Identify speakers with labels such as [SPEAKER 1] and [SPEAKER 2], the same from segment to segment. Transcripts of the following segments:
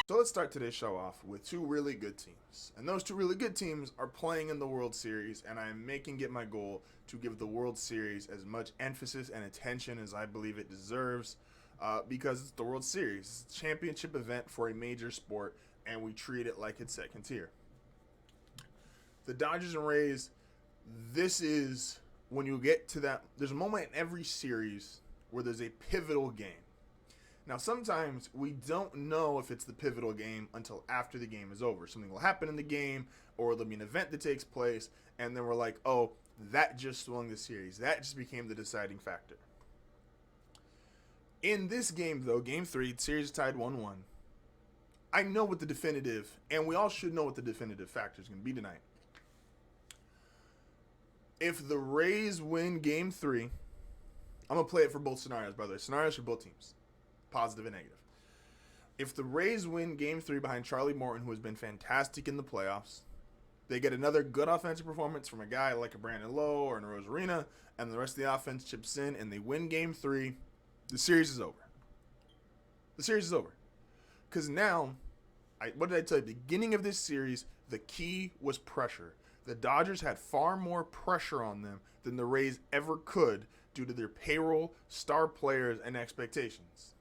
[SPEAKER 1] So let's start today's show off with two really good teams. And those two really good teams are playing in the World Series, and I'm making it my goal to give the World Series as much emphasis and attention as I believe it deserves because it's the World Series. It's a championship event for a major sport, and we treat it like it's second tier. The Dodgers and Rays, this is when you get to that. There's a moment in every series where there's a pivotal game. Now, sometimes we don't know if it's the pivotal game until after the game is over. Something will happen in the game, or there'll be an event that takes place, and then we're like, oh, that just swung the series. That just became the deciding factor. In this game, though, Game 3, the series is tied 1-1. I know what the definitive, and we all should know what the definitive factor is going to be tonight. If the Rays win Game 3, I'm going to play it for both scenarios, by the way. Scenarios for both teams. Positive and negative. If the Rays win Game 3 behind Charlie Morton, who has been fantastic in the playoffs, they get another good offensive performance from a guy like a Brandon Lowe or an Rosarina, and the rest of the offense chips in, and they win Game 3, the series is over. The series is over. Because now, what did I tell you? At the beginning of this series, the key was pressure. The Dodgers had far more pressure on them than the Rays ever could due to their payroll, star players, and expectations.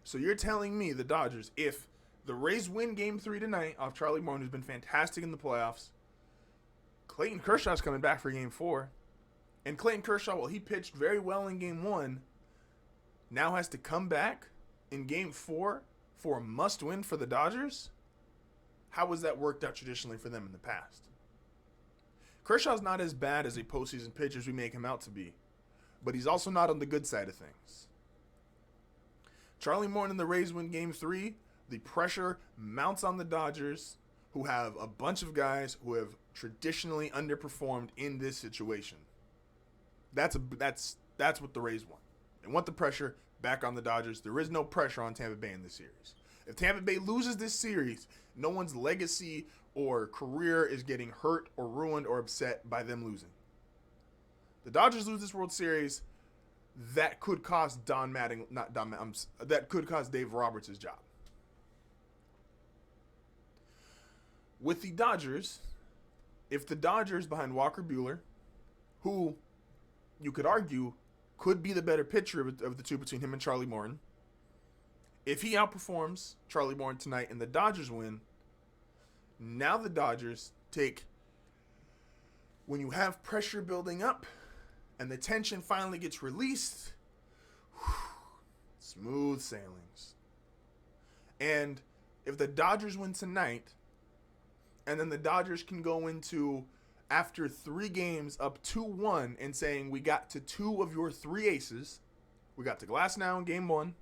[SPEAKER 1] So you're telling me, the Dodgers, if the Rays win Game 3 tonight off Charlie Morton, who's been fantastic in the playoffs, Clayton Kershaw's coming back for Game 4, and Clayton Kershaw, while he pitched very well in Game 1, now has to come back in Game 4 for a must-win for the Dodgers? How has that worked out traditionally for them in the past? Kershaw's not as bad as a postseason pitcher as we make him out to be, but he's also not on the good side of things. Charlie Morton and the Rays win Game 3. The pressure mounts on the Dodgers, who have a bunch of guys who have traditionally underperformed in this situation. That's what the Rays want. They want the pressure back on the Dodgers. There is no pressure on Tampa Bay in this series. If Tampa Bay loses this series, no one's legacy or career is getting hurt or ruined or upset by them losing. The Dodgers lose this World Series, that could cost that could cost Dave Roberts his job. With the Dodgers, if the Dodgers behind Walker Buehler, who you could argue could be the better pitcher of the two between him and Charlie Morton, if he outperforms Charlie Morton tonight and the Dodgers win, now the Dodgers take, when you have pressure building up and the tension finally gets released, smooth sailings. And if the Dodgers win tonight, and then the Dodgers can go into, after 3 games, up 2-1 and saying, we got to 2 of your 3 aces. We got to Glasnow in Game 1.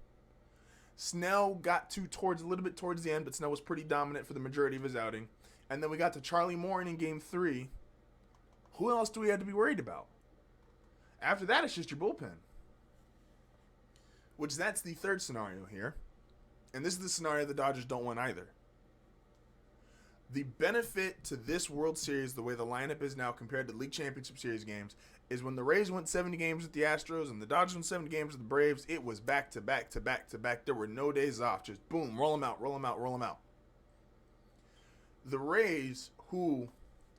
[SPEAKER 1] Snell got to a little bit towards the end, but Snell was pretty dominant for the majority of his outing. And then we got to Charlie Morton in Game 3. Who else do we have to be worried about? After that, it's just your bullpen. That's the third scenario here. And this is the scenario the Dodgers don't want either. The benefit to this World Series, the way the lineup is now compared to League Championship Series games, is when the Rays went 70 games with the Astros and the Dodgers went 70 games with the Braves, it was back to back to back to back. There were no days off. Just boom, roll them out, roll them out, roll them out. The Rays, who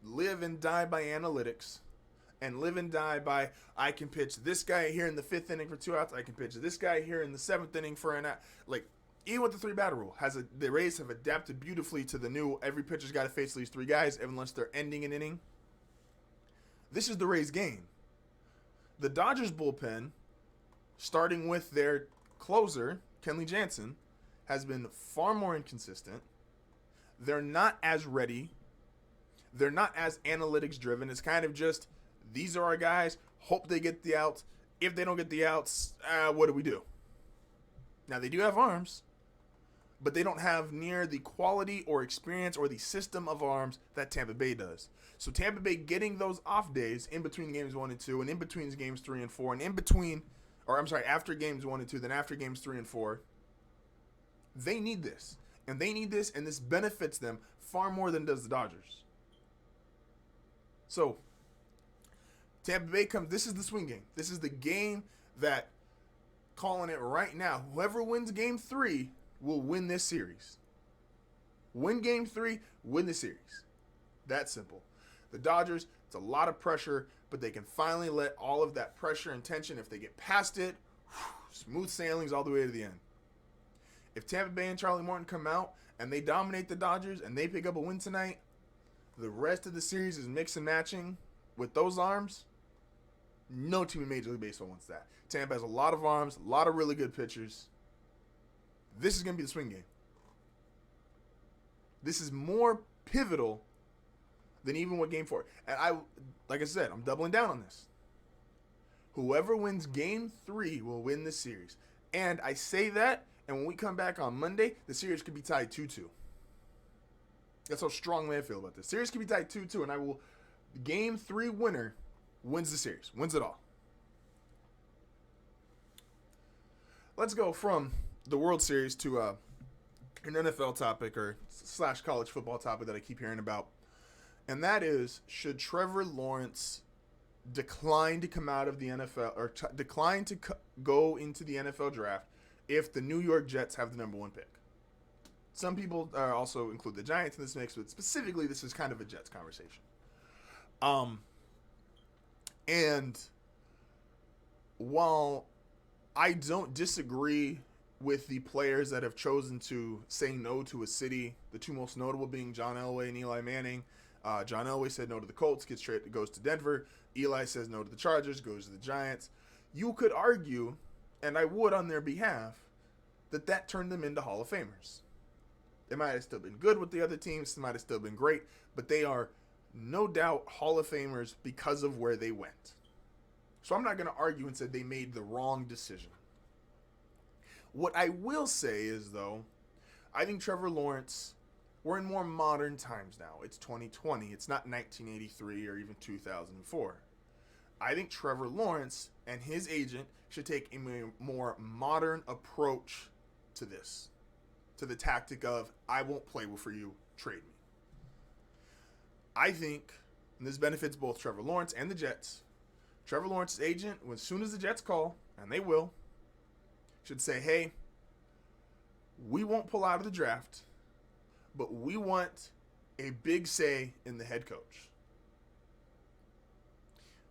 [SPEAKER 1] live and die by analytics, and live and die by, I can pitch this guy here in the 5th inning for 2 outs, I can pitch this guy here in the 7th inning for an out. Even with the 3-batter rule, the Rays have adapted beautifully to the new, every pitcher's got to face at least 3 guys unless they're ending an inning. This is the Rays' game. The Dodgers bullpen, starting with their closer, Kenley Jansen, has been far more inconsistent. They're not as ready. They're not as analytics driven. It's kind of just, these are our guys, hope they get the outs. If they don't get the outs, what do we do? Now, they do have arms, but they don't have near the quality or experience or the system of arms that Tampa Bay does. So Tampa Bay getting those off days in between games 1 and 2 and in between games 3 and 4 and after games 1 and 2, then after games 3 and 4, they need this. And they need this, and this benefits them far more than does the Dodgers. So Tampa Bay this is the swing game. This is the game that, calling it right now, whoever wins Game 3 will win this series. Win game 3, win the series. That simple. The Dodgers, it's a lot of pressure, but they can finally let all of that pressure and tension, if they get past it, smooth sailings all the way to the end. If Tampa Bay and Charlie Morton come out and they dominate the Dodgers and they pick up a win tonight, the rest of the series is mix and matching with those arms. No team in Major League Baseball wants that. Tampa has a lot of arms, a lot of really good pitchers. This is going to be the swing game. This is more pivotal than even what game 4. And like I said, I'm doubling down on this. Whoever wins game 3 will win the series. And I say that, and when we come back on Monday, the series could be tied 2-2. That's how strongly I feel about this. Series could be tied 2-2, and game 3 winner wins the series, wins it all. Let's go from the World Series to an NFL topic or / college football topic that I keep hearing about. And that is, should Trevor Lawrence decline to come out of the NFL or decline to go into the NFL draft if the New York Jets have the number 1 pick? Some people also include the Giants in this mix, but specifically this is kind of a Jets conversation. And while I don't disagree with the players that have chosen to say no to a city, the two most notable being John Elway and Eli Manning. John Elway said no to the Colts, goes to Denver. Eli says no to the Chargers, goes to the Giants. You could argue, and I would on their behalf, that turned them into Hall of Famers. They might have still been good with the other teams. They might have still been great, but they are no doubt Hall of Famers because of where they went. So I'm not going to argue and say they made the wrong decision. What I will say is, though, I think Trevor Lawrence, we're in more modern times now. It's 2020. It's not 1983 or even 2004. I think Trevor Lawrence and his agent should take a more modern approach to this, to the tactic of, I won't play for you, trade me. I think, and this benefits both Trevor Lawrence and the Jets, Trevor Lawrence's agent, as soon as the Jets call, and they will, should say, hey, we won't pull out of the draft, but we want a big say in the head coach.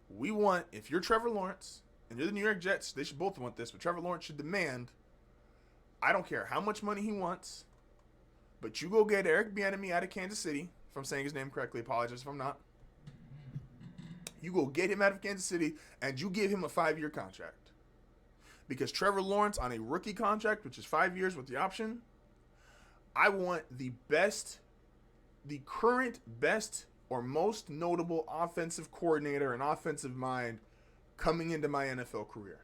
[SPEAKER 1] We want, if you're Trevor Lawrence and you're the New York Jets, they should both want this, but Trevor Lawrence should demand, I don't care how much money he wants, but you go get Eric Bieniemy out of Kansas City. If I'm saying his name correctly, apologize if I'm not. You go get him out of Kansas City, and you give him a 5-year contract. Because Trevor Lawrence on a rookie contract, which is 5 years with the option, I want the current best or most notable offensive coordinator and offensive mind coming into my NFL career.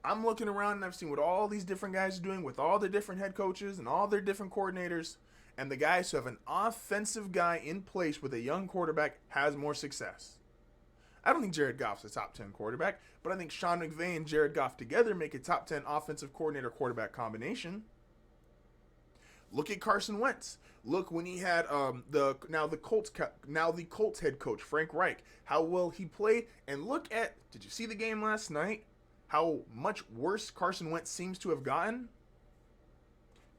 [SPEAKER 1] I'm looking around and I've seen what all these different guys are doing with all their different head coaches and all their different coordinators, and the guys who have an offensive guy in place with a young quarterback has more success. I don't think Jared Goff's a top 10 quarterback, but I think Sean McVay and Jared Goff together make a top 10 offensive coordinator quarterback combination. Look at Carson Wentz. Look when he had the Colts head coach Frank Reich, how well he played, and look at, did you see the game last night? How much worse Carson Wentz seems to have gotten?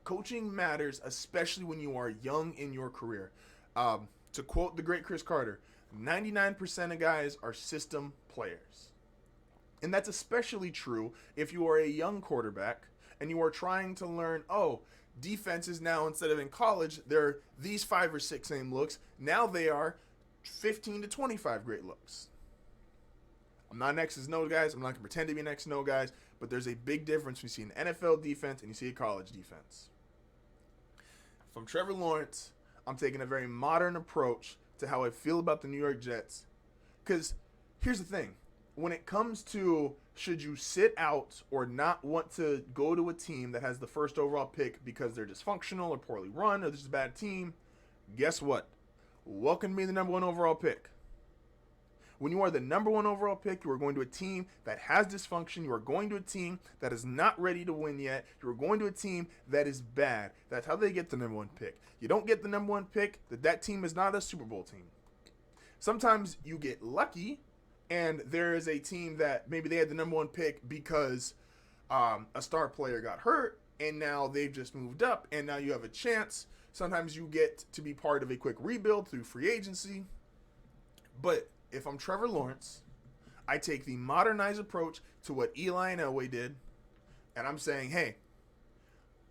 [SPEAKER 1] Coaching matters, especially when you are young in your career. To quote the great Chris Carter, 99% of guys are system players. And that's especially true if you are a young quarterback and you are trying to learn, defenses now, instead of in college, they're these 5 or 6 same looks. Now they are 15 to 25 great looks. I'm not an X's no guys. I'm not going to pretend to be an X no guys, but there's a big difference when you see an NFL defense and you see a college defense. From Trevor Lawrence, I'm taking a very modern approach to how I feel about the New York Jets. Because here's the thing. When it comes to should you sit out or not want to go to a team that has the first overall pick because they're dysfunctional or poorly run or this is a bad team, guess what? Welcome to being the number 1 overall pick. When you are the number 1 overall pick, you are going to a team that has dysfunction. You are going to a team that is not ready to win yet. You are going to a team that is bad. That's how they get the number 1 pick. You don't get the number 1 pick, that team is not a Super Bowl team. Sometimes you get lucky, and there is a team that maybe they had the number 1 pick because a star player got hurt, and now they've just moved up, and now you have a chance. Sometimes you get to be part of a quick rebuild through free agency. But if I'm Trevor Lawrence, I take the modernized approach to what Eli and Elway did, and I'm saying, hey,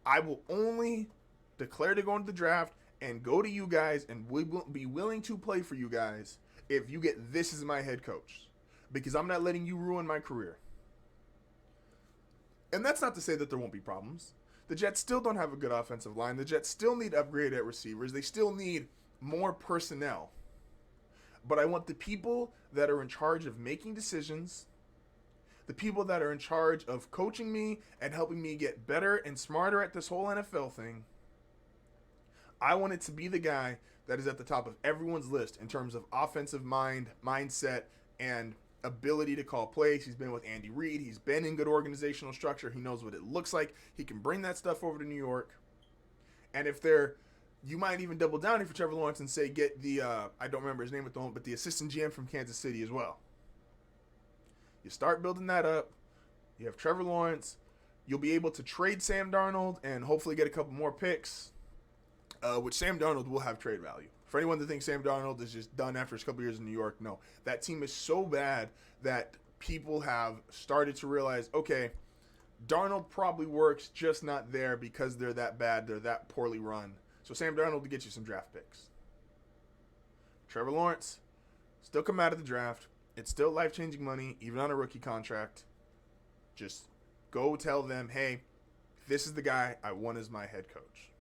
[SPEAKER 1] I will only declare to go into the draft and go to you guys and we will be willing to play for you guys if you get this as my head coach, because I'm not letting you ruin my career. And that's not to say that there won't be problems. The Jets still don't have a good offensive line. The Jets still need upgrade at receivers. They still need more personnel. But I want the people that are in charge of making decisions, the people that are in charge of coaching me and helping me get better and smarter at this whole NFL thing, I want it to be the guy that is at the top of everyone's list in terms of offensive mindset, and ability to call plays. He's been with Andy Reid. He's been in good organizational structure. He knows what it looks like. He can bring that stuff over to New York. And if you might even double down for Trevor Lawrence and say, get the, I don't remember his name at the moment, but the assistant GM from Kansas City as well. You start building that up. You have Trevor Lawrence. You'll be able to trade Sam Darnold and hopefully get a couple more picks, which Sam Darnold will have trade value. For anyone that thinks Sam Darnold is just done after his couple years in New York, no. That team is so bad that people have started to realize, okay, Darnold probably works, just not there because they're that bad, they're that poorly run. So Sam Darnold to get you some draft picks. Trevor Lawrence, still come out of the draft. It's still life-changing money, even on a rookie contract. Just go tell them, hey, this is the guy I want as my head coach.